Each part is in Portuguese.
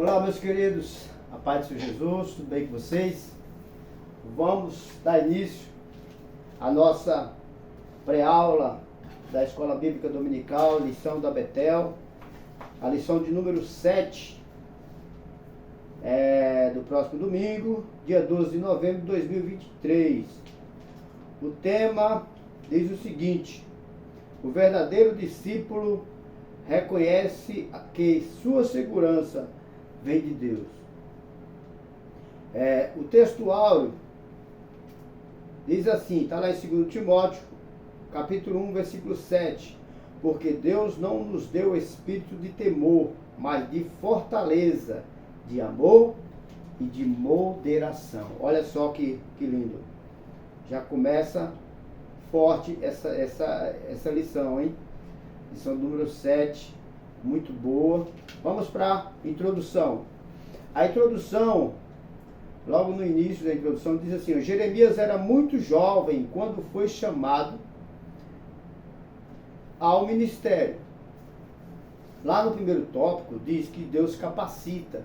Olá, meus queridos, a paz do Senhor Jesus, tudo bem com vocês? Vamos dar início à nossa pré-aula da Escola Bíblica Dominical, lição da Betel, a lição de número 7, do próximo domingo, dia 12 de novembro de 2023. O tema diz o seguinte: o verdadeiro discípulo reconhece que sua segurança vem de Deus. O texto áureo diz assim, está lá em 2 Timóteo, capítulo 1, versículo 7. Porque Deus não nos deu espírito de temor, mas de fortaleza, de amor e de moderação. Olha só que lindo. Já começa forte essa lição, hein? Lição número 7, muito boa. Vamos para a introdução. A introdução, logo no início da introdução, diz assim: Jeremias era muito jovem quando foi chamado ao ministério. Lá no primeiro tópico diz que Deus capacita.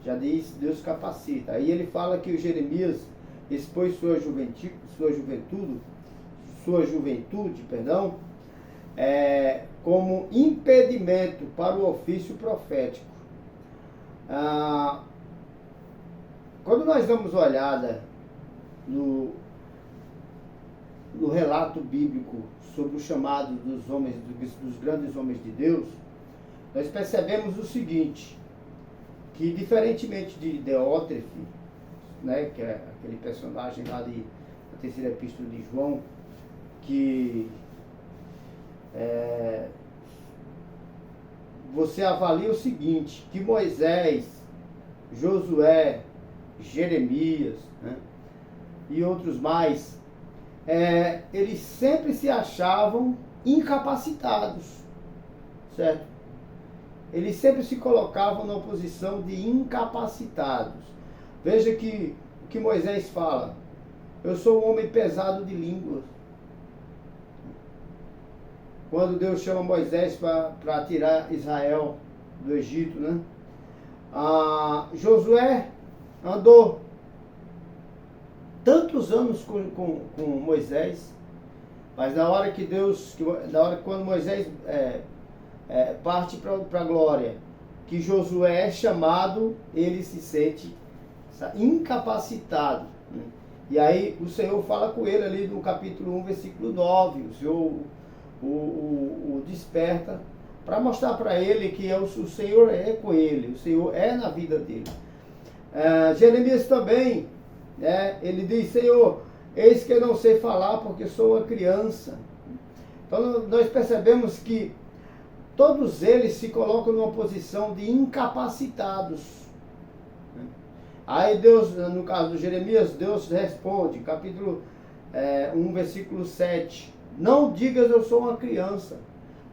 Já diz Deus capacita. Aí ele fala que o Jeremias expôs sua juventude, como impedimento para o ofício profético. Quando nós damos uma olhada no relato bíblico sobre o chamado dos grandes homens de Deus, nós percebemos o seguinte, que diferentemente de Deótrefe, né, que é aquele personagem lá da terceira epístola de João, que você avalia o seguinte, que Moisés, Josué, Jeremias, né, e outros mais, eles sempre se achavam incapacitados, certo? Eles sempre se colocavam na posição de incapacitados. Veja que o que Moisés fala: eu sou um homem pesado de língua. Quando Deus chama Moisés para tirar Israel do Egito, né? Josué andou tantos anos com Moisés, mas na hora que quando Moisés parte para a glória, que Josué é chamado, ele se sente incapacitado, né? E aí o Senhor fala com ele ali no capítulo 1, versículo 9, o Senhor o desperta para mostrar para ele que o Senhor é com ele, o Senhor é na vida dele. Jeremias também, ele diz: Senhor, eis que eu não sei falar porque sou uma criança. Então nós percebemos que todos eles se colocam numa posição de incapacitados. Aí Deus, no caso de Jeremias, Deus responde, capítulo 1, versículo 7. Não digas eu sou uma criança,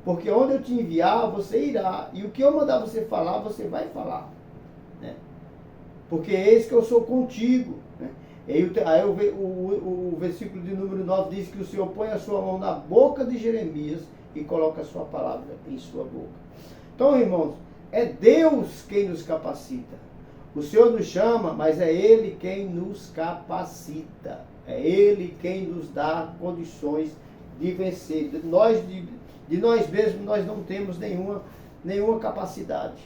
porque onde eu te enviar, você irá, e o que eu mandar você falar, você vai falar, né? Porque eis que eu sou contigo, né? Aí o versículo de número 9 diz que o Senhor põe a sua mão na boca de Jeremias e coloca a sua palavra em sua boca. Então, irmãos, é Deus quem nos capacita. O Senhor nos chama, mas é Ele quem nos capacita. É Ele quem nos dá condições de vencer. De nós mesmos nós não temos nenhuma capacidade,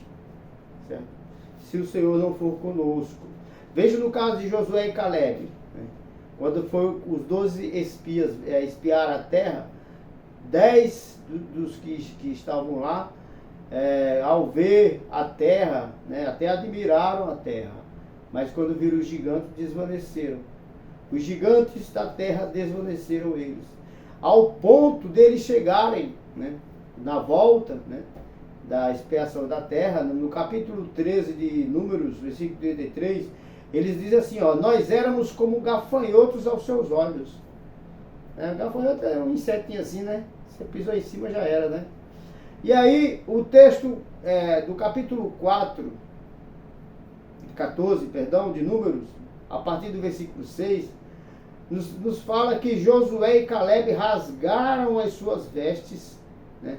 certo? Se o Senhor não for conosco. Veja no caso de Josué e Caleb, né? Quando foi os 12 espias espiar a terra, 10 dos que estavam lá, ao ver a terra, né, até admiraram a terra, mas quando viram os gigantes, desvaneceram. Os gigantes da terra desvaneceram eles, ao ponto deles chegarem, né, na volta, né, da expiação da terra, no capítulo 13 de Números, versículo 33, eles dizem assim, nós éramos como gafanhotos aos seus olhos. Gafanhoto é um insetinho assim, né? Você pisou em cima, já era, né? E aí, o texto do capítulo 14, de Números, a partir do versículo 6, nos fala que Josué e Caleb rasgaram as suas vestes, né,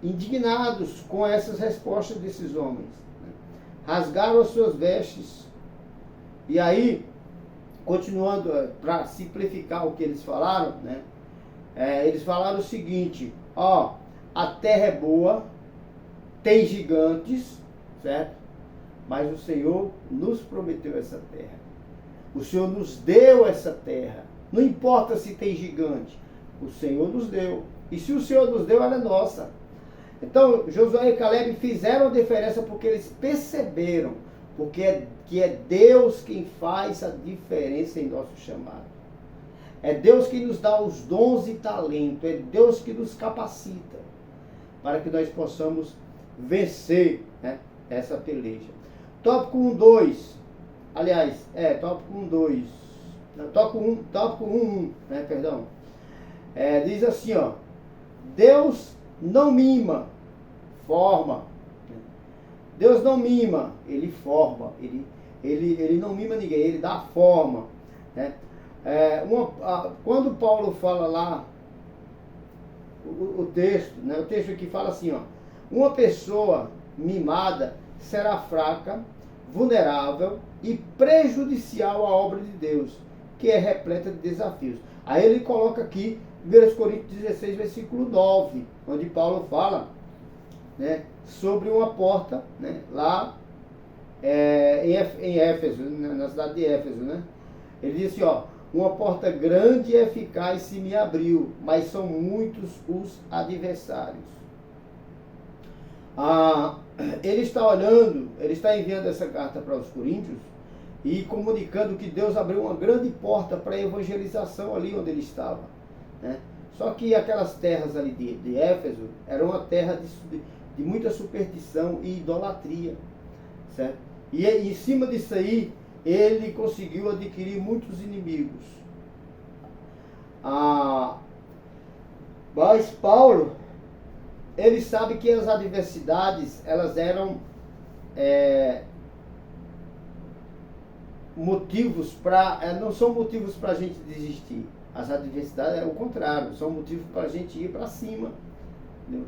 indignados com essas respostas desses homens, né? rasgaram as suas vestes. E aí, continuando, para simplificar o que eles falaram, né? Eles falaram o seguinte: ó, a terra é boa, tem gigantes, certo? Mas o Senhor nos prometeu essa terra. O Senhor nos deu essa terra. Não importa se tem gigante, o Senhor nos deu. E se o Senhor nos deu, ela é nossa. Então, Josué e Caleb fizeram a diferença porque eles perceberam, que é Deus quem faz a diferença em nosso chamado. É Deus quem nos dá os dons e talento, é Deus que nos capacita para que nós possamos vencer, né, essa peleja. Tópico 1.2, aliás, tópico 1.2, tópico 1.1, né, perdão. Diz assim, ó: Deus não mima, forma. Deus não mima, Ele forma. Ele não mima ninguém, Ele dá forma, né? Quando Paulo fala lá, o texto, né, o texto aqui fala assim, ó: uma pessoa mimada será fraca, vulnerável e prejudicial à obra de Deus, que é repleta de desafios. Aí ele coloca aqui 1 Coríntios 16, versículo 9, onde Paulo fala, né, sobre uma porta, né, lá em Éfeso, na cidade de Éfeso, né? Ele disse, ó: uma porta grande e eficaz se me abriu, mas são muitos os adversários. Ele está olhando, ele está enviando essa carta para os coríntios e comunicando que Deus abriu uma grande porta para a evangelização ali onde ele estava, né? Só que aquelas terras ali de Éfeso eram uma terra de muita superstição e idolatria, certo? E em cima disso aí, ele conseguiu adquirir muitos inimigos. Mas Paulo, ele sabe que as adversidades, elas eram motivos para, não são motivos para a gente desistir. As adversidades é o contrário, são motivos para a gente ir para cima, entendeu?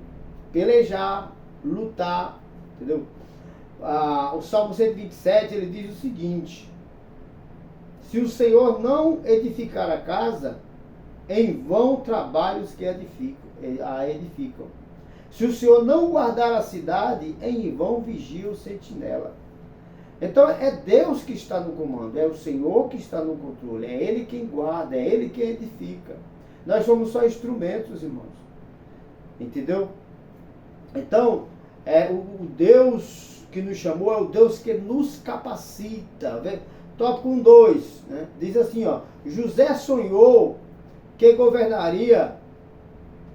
Pelejar, lutar, entendeu? O Salmo 127, ele diz o seguinte: se o Senhor não edificar a casa, em vão trabalhos que a edificam. Se o Senhor não guardar a cidade, em vão vigia o sentinela. Então é Deus que está no comando, é o Senhor que está no controle, é Ele quem guarda, é Ele quem edifica. Nós somos só instrumentos, irmãos. Entendeu? Então, o Deus que nos chamou é o Deus que nos capacita. Tópico 1.2, né? Diz assim, ó: José sonhou que governaria,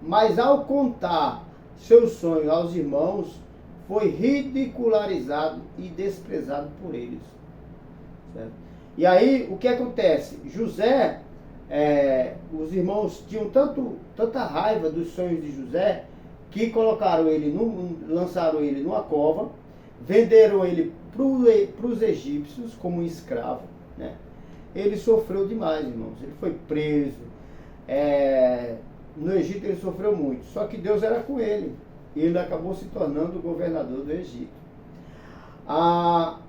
mas ao contar seu sonho aos irmãos, foi ridicularizado e desprezado por eles. Certo? E aí, o que acontece? José, os irmãos tinham tanta raiva dos sonhos de José, que lançaram ele numa cova, venderam ele para os egípcios como um escravo, né? Ele sofreu demais, irmãos. Ele foi preso. No Egito ele sofreu muito. Só que Deus era com ele. E ele acabou se tornando o governador do Egito. A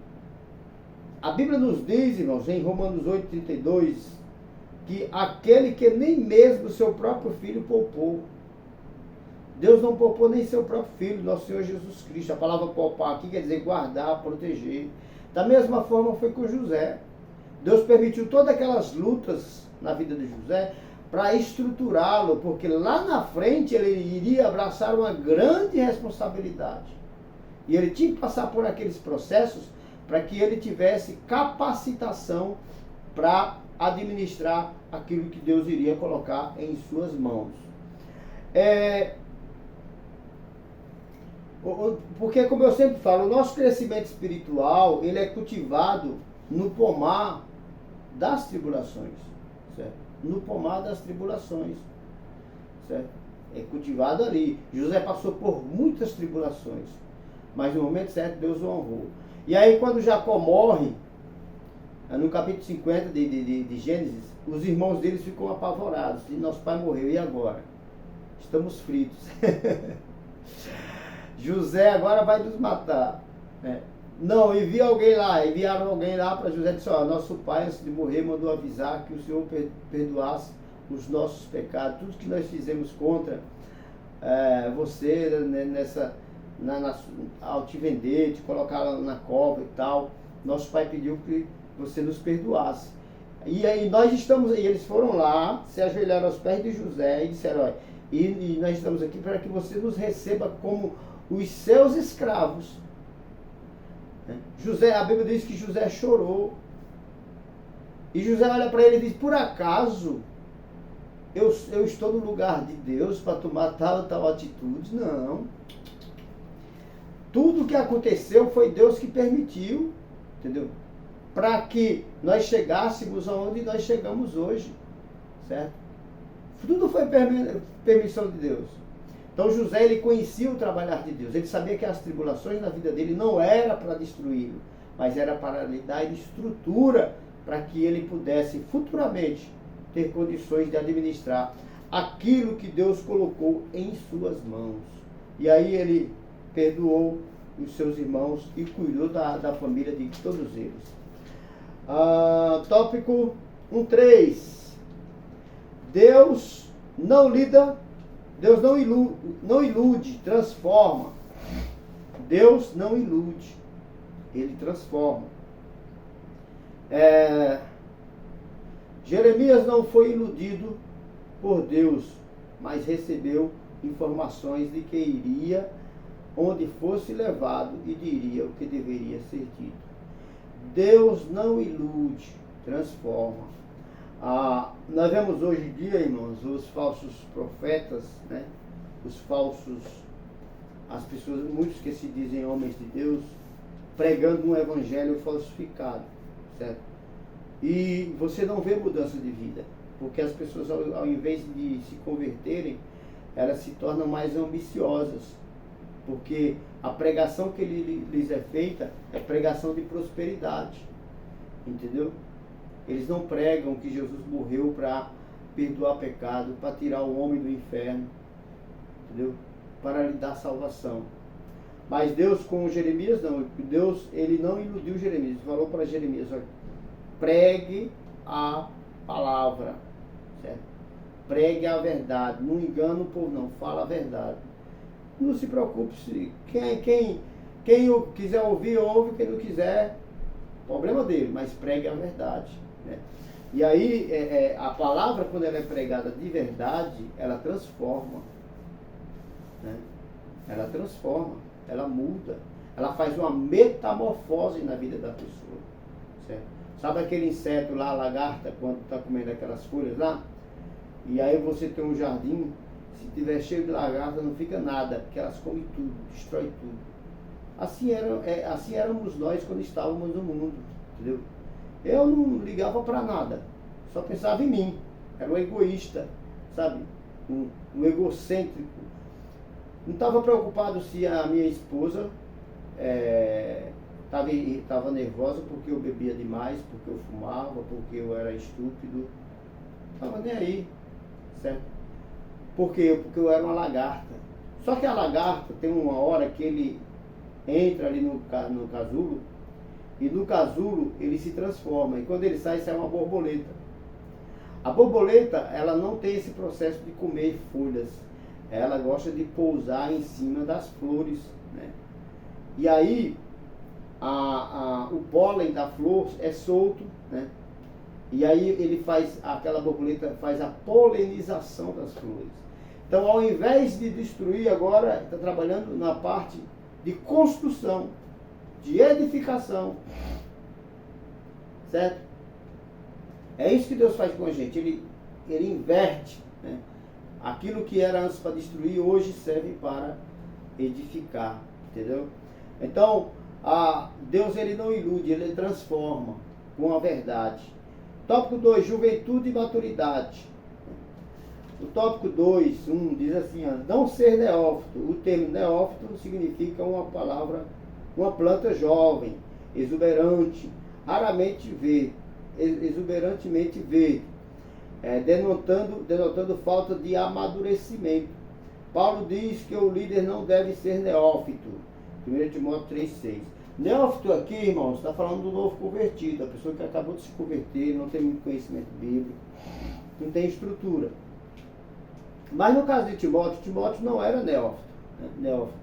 Bíblia nos diz, irmãos, em Romanos 8,32, que aquele que nem mesmo seu próprio filho poupou. Deus não poupou nem seu próprio filho, nosso Senhor Jesus Cristo. A palavra poupar aqui quer dizer guardar, proteger. Da mesma forma foi com José. Deus permitiu todas aquelas lutas na vida de José para estruturá-lo, porque lá na frente ele iria abraçar uma grande responsabilidade. E ele tinha que passar por aqueles processos para que ele tivesse capacitação para administrar aquilo que Deus iria colocar em suas mãos. Porque, como eu sempre falo, o nosso crescimento espiritual, ele é cultivado no pomar das tribulações, certo? No pomar das tribulações, certo? É cultivado ali. José passou por muitas tribulações, mas no momento certo Deus o honrou. E aí, quando Jacó morre, no capítulo 50 de Gênesis, os irmãos deles ficam apavorados. E nosso pai morreu, e agora? Estamos fritos. José agora vai nos matar, né? Não, enviaram alguém lá para José e disse, ó, nosso pai antes de morrer mandou avisar que o Senhor perdoasse os nossos pecados, tudo que nós fizemos contra você, né, ao te vender, te colocar na cova e tal, nosso pai pediu que você nos perdoasse. E aí e eles foram lá, se ajoelharam aos pés de José e disseram, ó, e nós estamos aqui para que você nos receba como os seus escravos. José, a Bíblia diz que José chorou. E José olha para ele e diz, por acaso eu estou no lugar de Deus para tomar tal atitude? Não. Tudo que aconteceu foi Deus que permitiu, entendeu? Para que nós chegássemos aonde nós chegamos hoje, certo? Tudo foi permissão de Deus. Então José, ele conhecia o trabalhar de Deus. Ele sabia que as tribulações na vida dele não era para destruí-lo, mas era para lhe dar estrutura para que ele pudesse futuramente ter condições de administrar aquilo que Deus colocou em suas mãos. E aí ele perdoou os seus irmãos e cuidou da família de todos eles. Tópico 1.3. Deus não ilude, transforma. Deus não ilude, Ele transforma. Jeremias não foi iludido por Deus, mas recebeu informações de que iria onde fosse levado e diria o que deveria ser dito. Deus não ilude, transforma. Nós vemos hoje em dia, irmãos, os falsos profetas, né? As pessoas, muitos que se dizem homens de Deus, pregando um evangelho falsificado, certo? E você não vê mudança de vida, porque as pessoas, ao invés de se converterem, elas se tornam mais ambiciosas, porque a pregação que lhes é feita é pregação de prosperidade, entendeu? Eles não pregam que Jesus morreu para perdoar pecado, para tirar o homem do inferno, entendeu? Para lhe dar salvação. Mas Deus com Jeremias não. Deus, ele não iludiu Jeremias. Ele falou para Jeremias, olha, pregue a palavra, certo? Pregue a verdade. Não engana o povo, não. Fala a verdade. Não se preocupe. Quem quiser ouvir, ouve. Quem não quiser, problema dele. Mas pregue a verdade. Né? E aí, a palavra, quando ela é pregada de verdade, ela transforma. Né? Ela transforma, ela muda, ela faz uma metamorfose na vida da pessoa. Certo? Sabe aquele inseto lá, a lagarta, quando está comendo aquelas folhas lá? E aí você tem um jardim, se tiver cheio de lagarta, não fica nada, porque elas comem tudo, destrói tudo. Assim éramos nós quando estávamos no mundo, entendeu? Eu não ligava para nada, só pensava em mim. Era um egoísta, sabe? Um egocêntrico. Não estava preocupado se a minha esposa estava nervosa porque eu bebia demais, porque eu fumava, porque eu era estúpido. Não estava nem aí, certo? Por quê? Porque eu era uma lagarta. Só que a lagarta tem uma hora que ele entra ali no casulo, e no casulo ele se transforma, e quando ele sai uma borboleta. A borboleta, ela não tem esse processo de comer folhas, ela gosta de pousar em cima das flores, né? E aí o pólen da flor é solto, né? E aí aquela borboleta faz a polinização das flores. Então, ao invés de destruir, agora está trabalhando na parte de construção, de edificação, certo? É isso que Deus faz com a gente. Ele inverte, né? Aquilo que era antes para destruir, hoje serve para edificar, entendeu? Então, Deus, ele não ilude, ele transforma com a verdade. Tópico 2, juventude e maturidade. O tópico 2.1 diz assim, não ser neófito. O termo neófito significa uma planta jovem, exuberante, exuberantemente verde, denotando falta de amadurecimento. Paulo diz que o líder não deve ser neófito, 1 Timóteo 3,6. Neófito aqui, irmãos, está falando do novo convertido, a pessoa que acabou de se converter, não tem muito conhecimento bíblico, não tem estrutura. Mas no caso de Timóteo, Timóteo não era neófito. Né? Neófito.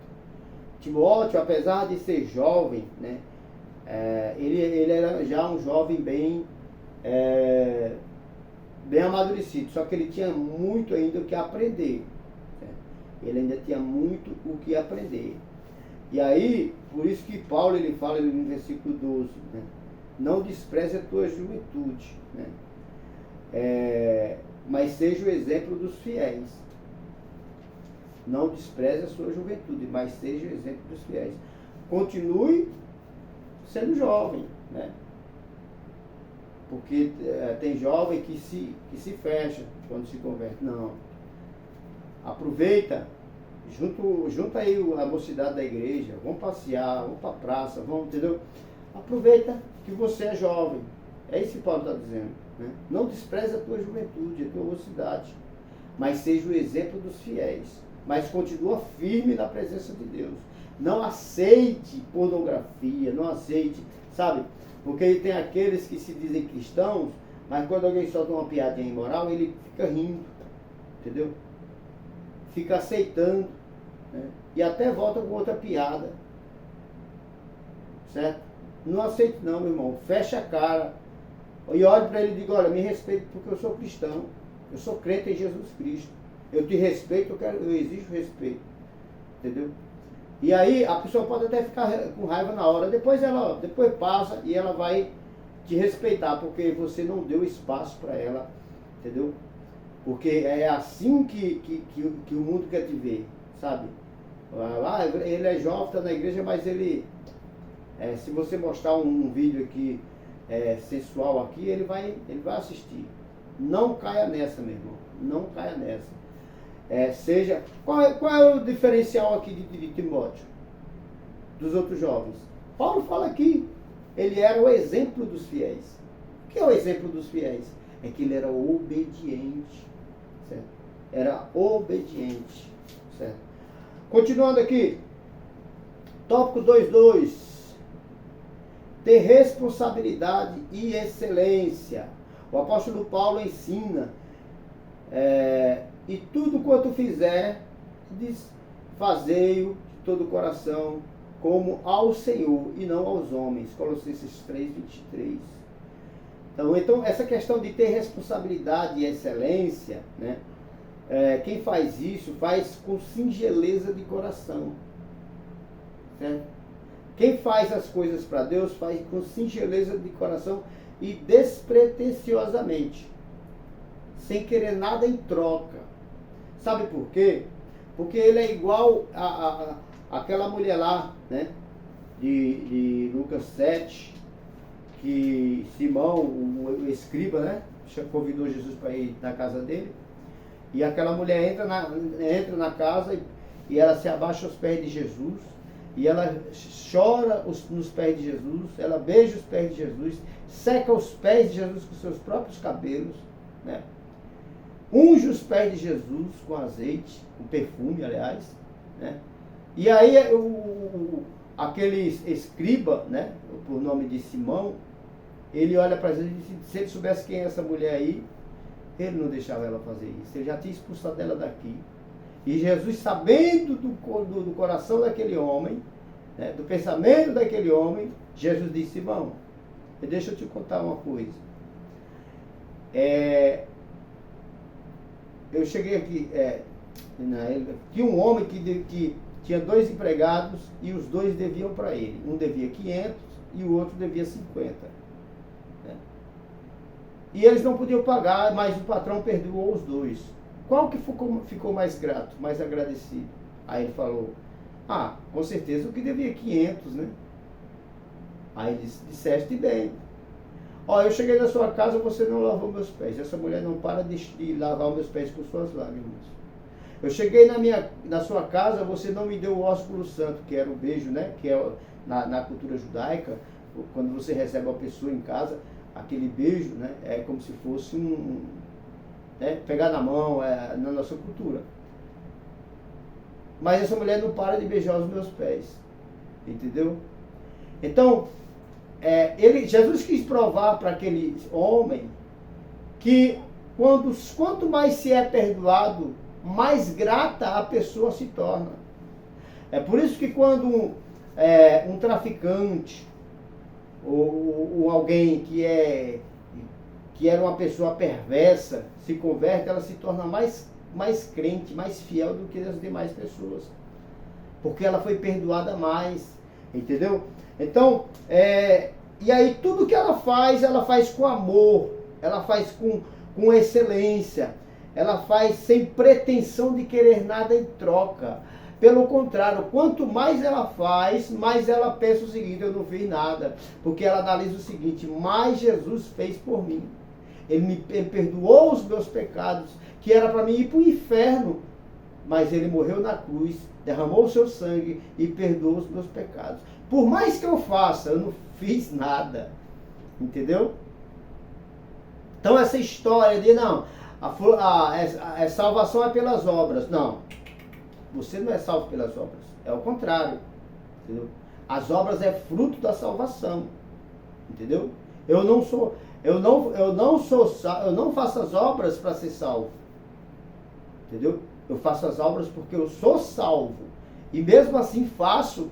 Timóteo, apesar de ser jovem, né, ele era já um jovem bem amadurecido, só que ele tinha muito ainda o que aprender. Né? Ele ainda tinha muito o que aprender. E aí, por isso que Paulo ele fala no versículo 12, né? Não despreze a tua juventude, né? Mas seja o exemplo dos fiéis. Não despreze a sua juventude, mas seja o exemplo dos fiéis. Continue sendo jovem, né? Porque tem jovem que se fecha quando se converte. Não. Aproveita, junta aí a mocidade da igreja, vamos passear, vamos para a praça, vamos, entendeu? Aproveita que você é jovem. É isso que Paulo está dizendo. Né? Não despreze a tua juventude, a tua mocidade, mas seja o exemplo dos fiéis. Mas continua firme na presença de Deus. Não aceite pornografia, não aceite, sabe? Porque tem aqueles que se dizem cristãos, mas quando alguém solta uma piadinha imoral, ele fica rindo, entendeu? Fica aceitando, né? E até volta com outra piada, certo? Não aceite não, meu irmão. Fecha a cara e olhe para ele e diga, olha, me respeite porque eu sou cristão, eu sou crente em Jesus Cristo, eu te respeito, eu exijo respeito, entendeu? E aí a pessoa pode até ficar com raiva na hora, depois passa e ela vai te respeitar, porque você não deu espaço para ela, entendeu? Porque é assim que o mundo quer te ver, sabe? Ele é jovem, está na igreja, mas ele, se você mostrar um vídeo aqui sensual aqui, ele vai assistir. Não caia nessa, meu irmão, não caia nessa. Qual é o diferencial aqui de Timóteo, dos outros jovens? Paulo fala aqui, ele era o exemplo dos fiéis. O que é o exemplo dos fiéis? É que ele era obediente, certo? Era obediente, certo? Continuando aqui, tópico 2.2, ter responsabilidade e excelência. O apóstolo Paulo ensina, e tudo quanto fizer, fazei-o de todo o coração, como ao Senhor e não aos homens. Colossenses 3:23. Então, essa questão de ter responsabilidade e excelência, né? Quem faz isso, faz com singeleza de coração. Certo? Quem faz as coisas para Deus, faz com singeleza de coração e despretensiosamente, sem querer nada em troca. Sabe por quê? Porque ele é igual àquela mulher lá, né? De Lucas 7, que Simão, o escriba, né? Convidou Jesus para ir na casa dele. E aquela mulher entra na casa e ela se abaixa aos pés de Jesus. E ela chora nos pés de Jesus. Ela beija os pés de Jesus. Seca os pés de Jesus com seus próprios cabelos, né? Unge os pés de Jesus com azeite, com perfume, aliás, né? E aí aquele escriba, né, por nome de Simão, ele olha para Jesus e diz, se ele soubesse quem é essa mulher aí, ele não deixava ela fazer isso, ele já tinha expulsado ela daqui. E Jesus, sabendo do coração daquele homem, né, do pensamento daquele homem, Jesus disse, Simão, deixa eu te contar uma coisa. Eu cheguei aqui, tinha um homem que tinha 2 empregados e os 2 deviam para ele. Um devia 500 e o outro devia 50. Né? E eles não podiam pagar, mas o patrão perdoou os 2. Qual que ficou mais grato, mais agradecido? Aí ele falou, com certeza o que devia 500, né? Aí ele disse, disseste bem. Eu cheguei na sua casa, você não lavou meus pés. Essa mulher não para de lavar meus pés com suas lágrimas. Eu cheguei na sua casa, você não me deu o ósculo santo, que era o beijo, né? Que é na cultura judaica, quando você recebe uma pessoa em casa, aquele beijo, né? É como se fosse pegar na mão, na nossa cultura. Mas essa mulher não para de beijar os meus pés. Entendeu? Então, Jesus quis provar para aquele homem que quanto mais se é perdoado, mais grata a pessoa se torna. É por isso que quando um traficante ou alguém que era uma pessoa perversa se converte, ela se torna mais crente, mais fiel do que as demais pessoas. Porque ela foi perdoada mais. Entendeu? Então, e aí tudo que ela faz com amor, ela faz com excelência, ela faz sem pretensão de querer nada em troca. Pelo contrário, quanto mais ela faz, mais ela pensa o seguinte: eu não fiz nada. Porque ela analisa o seguinte: mais Jesus fez por mim. Ele perdoou os meus pecados, que era para mim ir para o inferno. Mas ele morreu na cruz, derramou o seu sangue e perdoou os meus pecados. Por mais que eu faça, eu não fiz nada. Entendeu? Então essa história de não, a salvação é pelas obras. Não. Você não é salvo pelas obras. É o contrário. Entendeu? As obras é fruto da salvação. Entendeu? Eu não faço as obras para ser salvo. Entendeu? Eu faço as obras porque eu sou salvo. E mesmo assim faço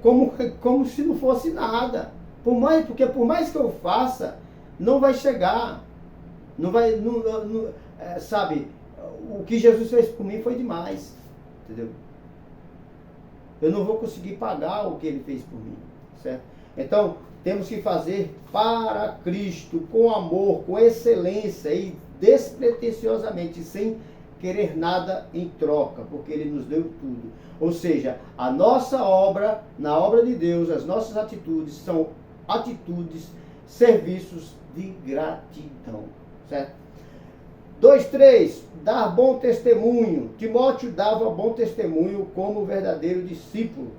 como se não fosse nada. Porque por mais que eu faça, não vai chegar. Não vai. Sabe? O que Jesus fez por mim foi demais. Entendeu? Eu não vou conseguir pagar o que ele fez por mim. Certo? Então, temos que fazer para Cristo, com amor, com excelência e despretensiosamente, sem querer nada em troca, porque ele nos deu tudo. Ou seja, a nossa obra, na obra de Deus, as nossas atitudes são atitudes, serviços de gratidão. Certo? 2:3, dar bom testemunho. Timóteo dava bom testemunho como verdadeiro discípulo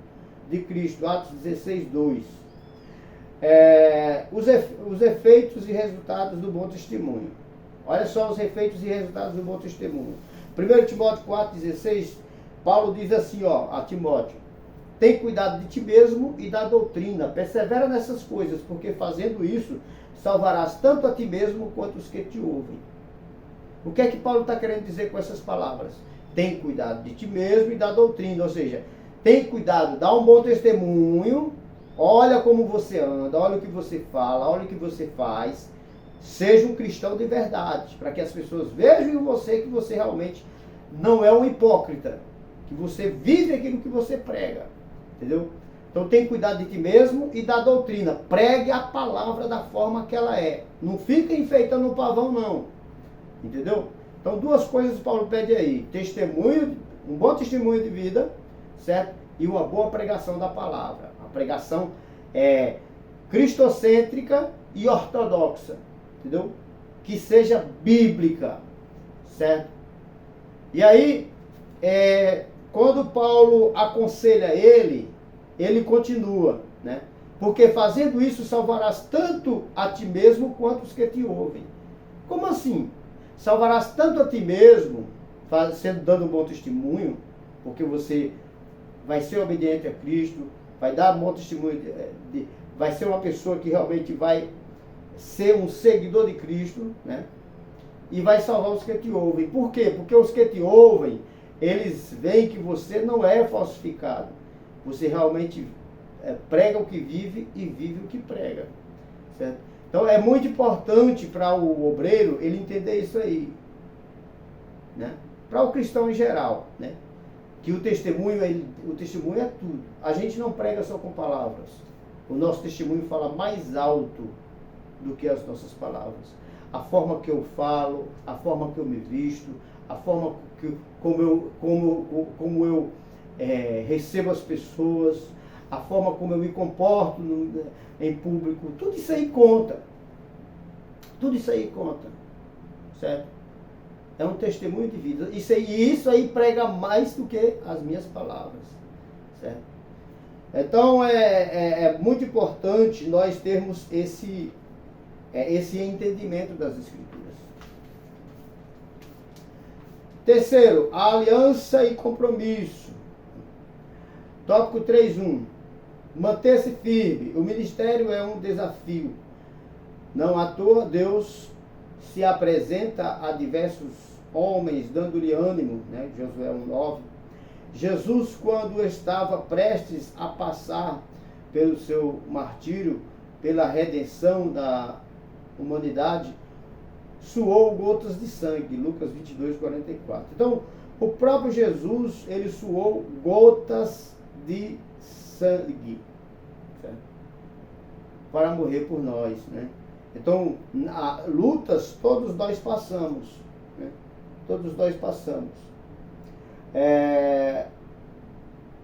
de Cristo. Atos 16:2. Os efeitos e resultados do bom testemunho. Olha só os efeitos e resultados do bom testemunho. 1 Timóteo 4:16, Paulo diz assim, a Timóteo: tem cuidado de ti mesmo e da doutrina, persevera nessas coisas, porque fazendo isso, salvarás tanto a ti mesmo quanto os que te ouvem. O que é que Paulo está querendo dizer com essas palavras? Tem cuidado de ti mesmo e da doutrina, ou seja, tem cuidado, dá um bom testemunho, olha como você anda, olha o que você fala, olha o que você faz. Seja um cristão de verdade, para que as pessoas vejam em você que você realmente não é um hipócrita, que você vive aquilo que você prega. Entendeu? Então tem cuidado de ti mesmo e da doutrina. Pregue a palavra da forma que ela é. Não fica enfeitando o pavão, não. Entendeu? Então duas coisas Paulo pede aí: testemunho, um bom testemunho de vida, certo? E uma boa pregação da palavra. A pregação é cristocêntrica e ortodoxa, entendeu? Que seja bíblica, certo? E aí, quando Paulo aconselha ele continua, né? Porque fazendo isso salvarás tanto a ti mesmo quanto os que te ouvem. Como assim? Salvarás tanto a ti mesmo, dando um bom testemunho, porque você vai ser obediente a Cristo, vai dar um bom testemunho, vai ser uma pessoa que realmente vai ser um seguidor de Cristo, né? E vai salvar os que te ouvem. Por quê? Porque os que te ouvem, eles veem que você não é falsificado. Você realmente prega o que vive e vive o que prega. Certo? Então é muito importante para o obreiro ele entender isso aí. Né? Para o cristão em geral. Né? Que o testemunho é tudo. A gente não prega só com palavras. O nosso testemunho fala mais alto do que as nossas palavras. A forma que eu falo, a forma que eu me visto, a forma como eu recebo as pessoas, a forma como eu me comporto em público, tudo isso aí conta. Tudo isso aí conta. Certo? É um testemunho de vida. Isso aí prega mais do que as minhas palavras. Certo? Então é muito importante nós termos esse entendimento das Escrituras. Terceiro, a aliança e compromisso. Tópico 3.1. Manter-se firme. O ministério é um desafio. Não à toa Deus se apresenta a diversos homens, dando-lhe ânimo, né? Josué 1:9. Jesus, quando estava prestes a passar pelo seu martírio, pela redenção da humanidade, suou gotas de sangue. Lucas 22:44. Então, o próprio Jesus, ele suou gotas de sangue, certo? Para morrer por nós, né? Então, lutas todos nós passamos, né? Todos nós passamos.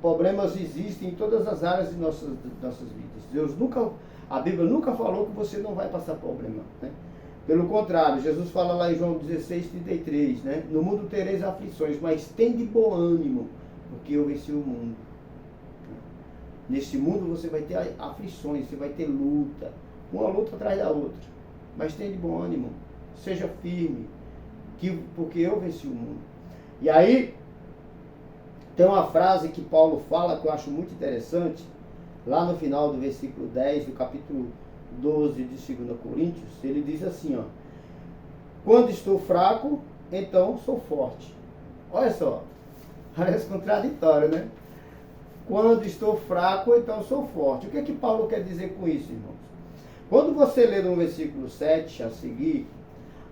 Problemas existem em todas as áreas de nossas vidas. A Bíblia nunca falou que você não vai passar problema, né? Pelo contrário, Jesus fala lá em João 16:33, né? No mundo tereis aflições, mas tende bom ânimo, porque eu venci o mundo. Neste mundo você vai ter aflições, você vai ter luta, uma luta atrás da outra. Mas tenha de bom ânimo, seja firme, porque eu venci o mundo. E aí, tem uma frase que Paulo fala que eu acho muito interessante, lá no final do versículo 10 do capítulo 12 de 2 Coríntios, ele diz assim, ó: quando estou fraco, então sou forte. Olha só, parece contraditório, né? Quando estou fraco, então sou forte. O que é que Paulo quer dizer com isso, irmãos? Quando você lê no versículo 7 a seguir,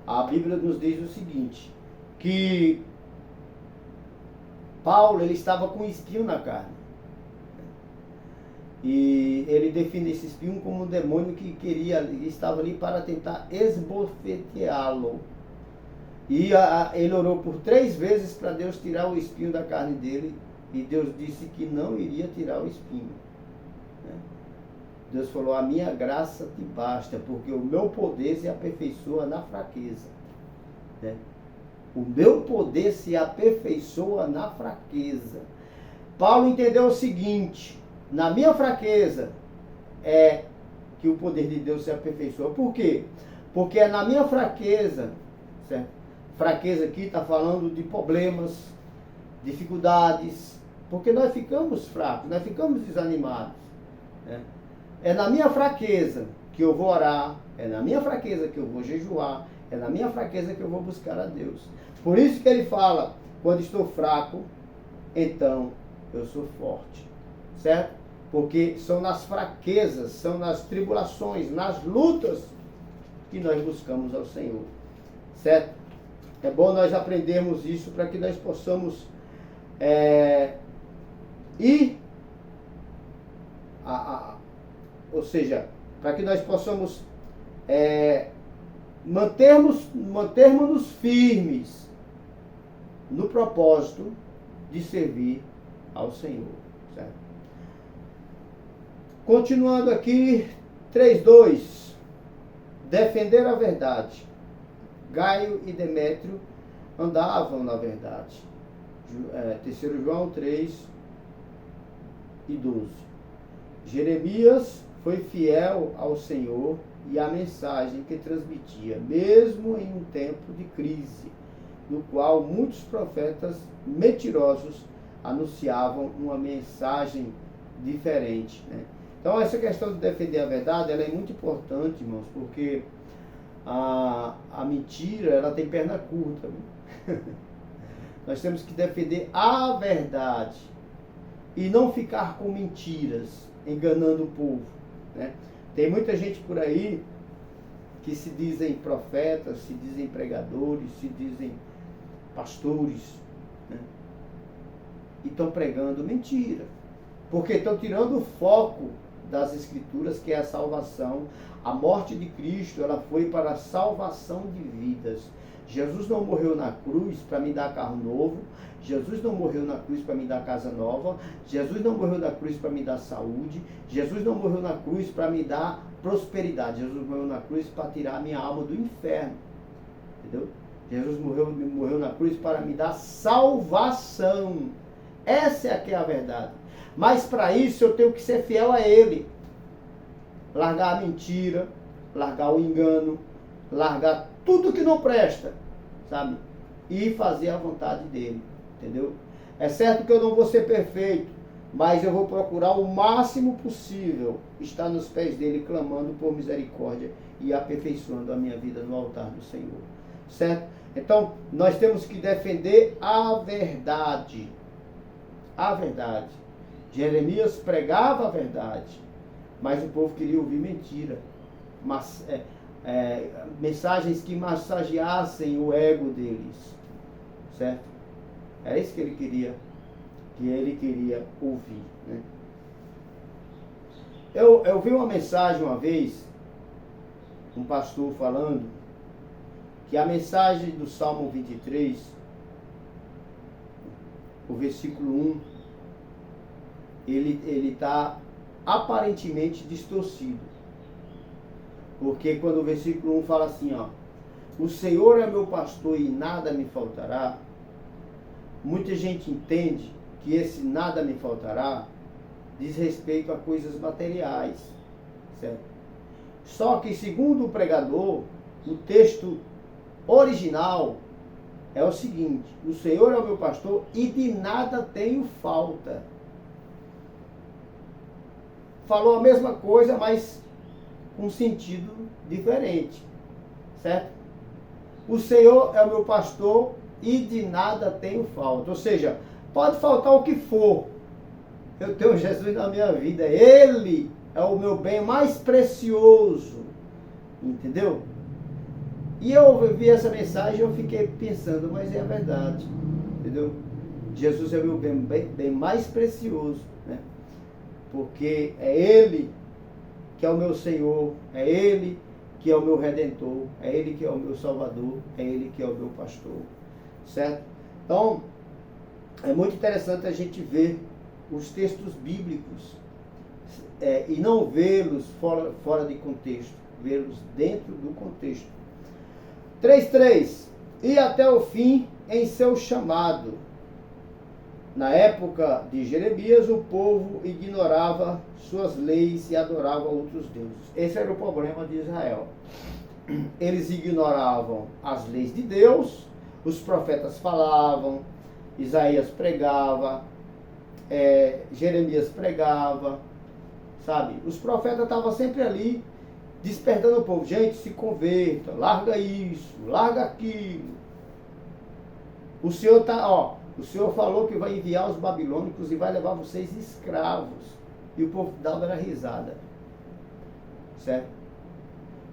a Bíblia nos diz o seguinte, que Paulo, ele estava com um espinho na carne. E ele define esse espinho como um demônio que estava ali para tentar esbofeteá-lo. E ele orou por 3 vezes para Deus tirar o espinho da carne dele. E Deus disse que não iria tirar o espinho. Deus falou: a minha graça te basta, porque o meu poder se aperfeiçoa na fraqueza. O meu poder se aperfeiçoa na fraqueza. Paulo entendeu o seguinte: na minha fraqueza é que o poder de Deus se aperfeiçoa. Por quê? Porque é na minha fraqueza, certo? Fraqueza aqui está falando de problemas, dificuldades, porque nós ficamos fracos, nós ficamos desanimados, né? É na minha fraqueza que eu vou orar, é na minha fraqueza que eu vou jejuar, é na minha fraqueza que eu vou buscar a Deus. Por isso que ele fala: quando estou fraco, então eu sou forte, certo? Porque são nas fraquezas, são nas tribulações, nas lutas que nós buscamos ao Senhor, certo? É bom nós aprendermos isso para que nós possamos ou seja, para que nós possamos mantermos-nos firmes no propósito de servir ao Senhor, certo? Continuando aqui, 3:2, defender a verdade. Gaio e Demétrio andavam na verdade. 3 João 3:12. Jeremias foi fiel ao Senhor e à mensagem que transmitia, mesmo em um tempo de crise, no qual muitos profetas mentirosos anunciavam uma mensagem diferente, né? Então, essa questão de defender a verdade, ela é muito importante, irmãos, porque a mentira, ela tem perna curta. Nós temos que defender a verdade e não ficar com mentiras, enganando o povo, né? Tem muita gente por aí que se dizem profetas, se dizem pregadores, se dizem pastores, né? E estão pregando mentira, porque estão tirando o foco das Escrituras, que é a salvação. A morte de Cristo, ela foi para a salvação de vidas. Jesus não morreu na cruz para me dar carro novo. Jesus não morreu na cruz para me dar casa nova. Jesus não morreu na cruz para me dar saúde. Jesus não morreu na cruz para me dar prosperidade. Jesus morreu na cruz para tirar a minha alma do inferno. Entendeu? Jesus morreu na cruz para me dar salvação. Essa é que é a verdade. Mas para isso eu tenho que ser fiel a Ele. Largar a mentira, largar o engano, largar tudo que não presta, sabe? E fazer a vontade dele, entendeu? É certo que eu não vou ser perfeito, mas eu vou procurar o máximo possível estar nos pés dele, clamando por misericórdia e aperfeiçoando a minha vida no altar do Senhor. Certo? Então, nós temos que defender a verdade. A verdade. Jeremias pregava a verdade, mas o povo queria ouvir mentira. Mas, mensagens que massageassem o ego deles. Certo? Era isso que ele queria ouvir. Né? Eu vi uma mensagem uma vez, um pastor falando, que a mensagem do Salmo 23, o versículo 1, ele está aparentemente distorcido. Porque quando o versículo 1 fala assim, ó, o Senhor é meu pastor e nada me faltará, muita gente entende que esse nada me faltará diz respeito a coisas materiais, certo? Só que, segundo o pregador, o texto original é o seguinte: o Senhor é o meu pastor e de nada tenho falta. Falou a mesma coisa, mas com sentido diferente, certo? O Senhor é o meu pastor e de nada tenho falta. Ou seja, pode faltar o que for, eu tenho Jesus na minha vida. Ele é o meu bem mais precioso. Entendeu? E eu vi essa mensagem e eu fiquei pensando, mas é a verdade. Entendeu? Jesus é o meu bem mais precioso. Né? Porque é Ele que é o meu Senhor, é Ele que é o meu Redentor, é Ele que é o meu Salvador, é Ele que é o meu pastor. Certo? Então, é muito interessante a gente ver os textos bíblicos e não vê-los fora de contexto, vê-los dentro do contexto. 3:3. E até o fim em seu chamado. Na época de Jeremias, o povo ignorava suas leis e adorava outros deuses. Esse era o problema de Israel. Eles ignoravam as leis de Deus, os profetas falavam, Isaías pregava, Jeremias pregava, sabe? Os profetas estavam sempre ali, despertando o povo. Gente, se converta, larga isso, larga aquilo. O Senhor o Senhor falou que vai enviar os babilônicos e vai levar vocês escravos. E o povo dava era risada. Certo?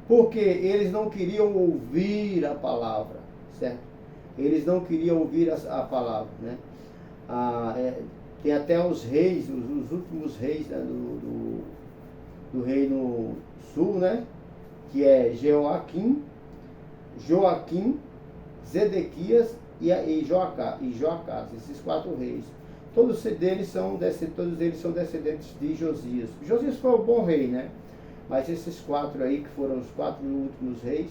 Porque eles não queriam ouvir a palavra. Certo? Eles não queriam ouvir a palavra. Né? Tem até os reis, os últimos reis, né, do reino sul, né? Que é Joaquim, Zedequias e Joacás, esses 4 reis. Todos eles são descendentes de Josias. Josias foi um bom rei, né? Mas esses 4 aí, que foram os 4 últimos reis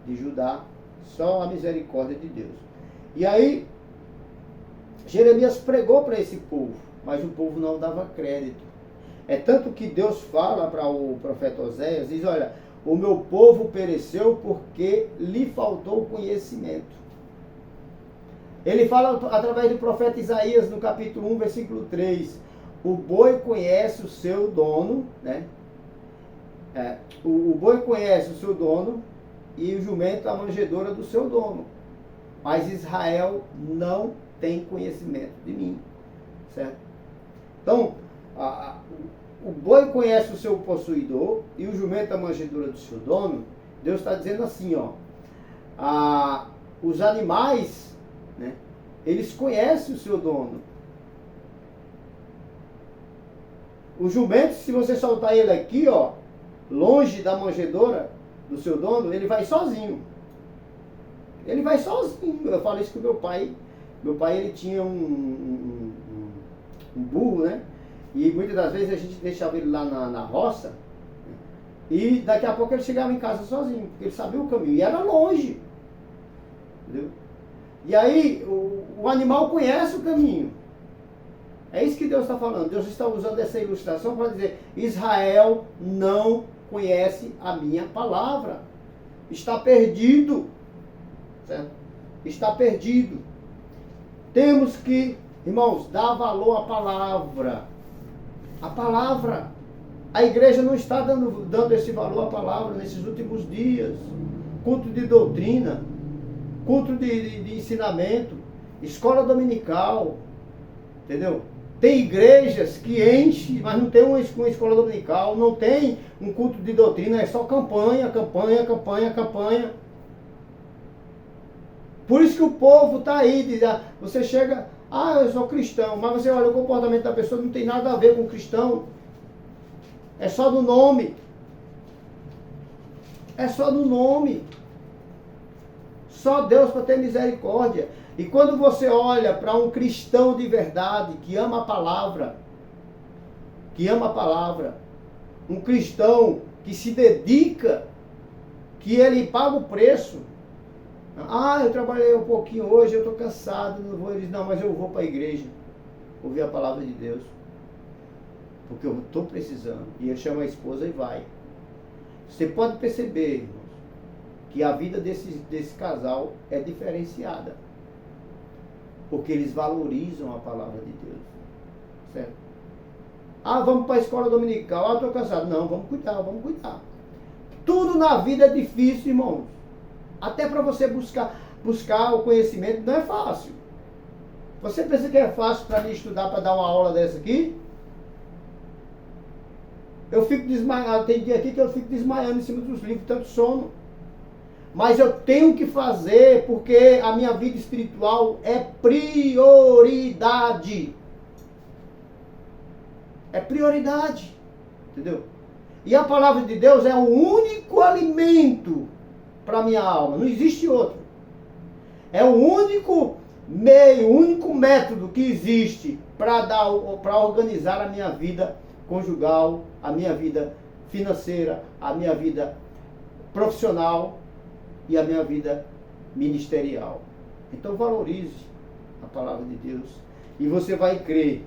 de Judá, só a misericórdia de Deus. E aí, Jeremias pregou para esse povo, mas o povo não dava crédito. É tanto que Deus fala para o profeta Oséias, diz, olha, o meu povo pereceu porque lhe faltou conhecimento. Ele fala através do profeta Isaías, no capítulo 1, versículo 3. O boi conhece o seu dono, né? O boi conhece o seu dono e o jumento a manjedoura do seu dono. Mas Israel não tem conhecimento de mim. Certo? Então, o boi conhece o seu possuidor e o jumento a manjedoura do seu dono. Deus está dizendo assim, ó. Os animais, né, eles conhecem o seu dono. O jumento, se você soltar ele aqui, ó, longe da manjedoura do seu dono, ele vai sozinho. Ele vai sozinho. Eu falo isso com meu pai. Meu pai, ele tinha um burro, né? E muitas das vezes a gente deixava ele lá na roça. E daqui a pouco ele chegava em casa sozinho, porque ele sabia o caminho. E era longe. Entendeu? E aí, o animal conhece o caminho. É isso que Deus está falando. Deus está usando essa ilustração para dizer: Israel não conhece a minha palavra. Está perdido. Certo? Está perdido. Temos que, irmãos, dar valor à palavra. A palavra. A igreja não está dando esse valor à palavra nesses últimos dias. Culto de doutrina, culto de ensinamento, escola dominical, entendeu? Tem igrejas que enchem, mas não tem uma escola dominical, não tem um culto de doutrina, é só campanha, campanha, campanha, campanha. Por isso que o povo está aí, você chega, eu sou cristão, mas você olha o comportamento da pessoa, não tem nada a ver com cristão. É só do nome. É só do nome. Só Deus para ter misericórdia. E quando você olha para um cristão de verdade, que ama a palavra, um cristão que se dedica, que ele paga o preço. Eu trabalhei um pouquinho hoje, eu estou cansado, não vou. Ele diz, não, mas eu vou para a igreja, ouvir a palavra de Deus. Porque eu estou precisando. E ele chama a esposa e vai. Você pode perceber, irmãos, que a vida desse casal é diferenciada. Porque eles valorizam a palavra de Deus. Certo? Vamos para a escola dominical. Estou cansado. Não, vamos cuidar. Tudo na vida é difícil, irmãos. Até para você buscar o conhecimento não é fácil. Você pensa que é fácil para mim estudar, para dar uma aula dessa aqui? Eu fico desmaiado, tem dia aqui que eu fico desmaiando em cima dos livros, tanto sono. Mas eu tenho que fazer porque a minha vida espiritual é prioridade. É prioridade. Entendeu? E a palavra de Deus é o único alimento para a minha alma. Não existe outro. É o único meio, o único método que existe para organizar a minha vida conjugal, a minha vida financeira, a minha vida profissional e a minha vida ministerial. Então valorize a palavra de Deus e você vai crer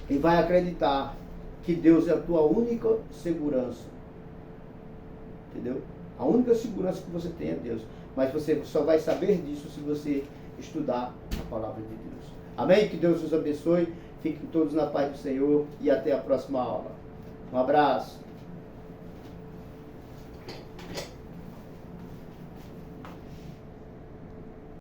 e vai acreditar que Deus é a tua única segurança. Entendeu? A única segurança que você tem é Deus. Mas você só vai saber disso se você estudar a palavra de Deus. Amém? Que Deus os abençoe. Fiquem todos na paz do Senhor e até a próxima aula. Um abraço.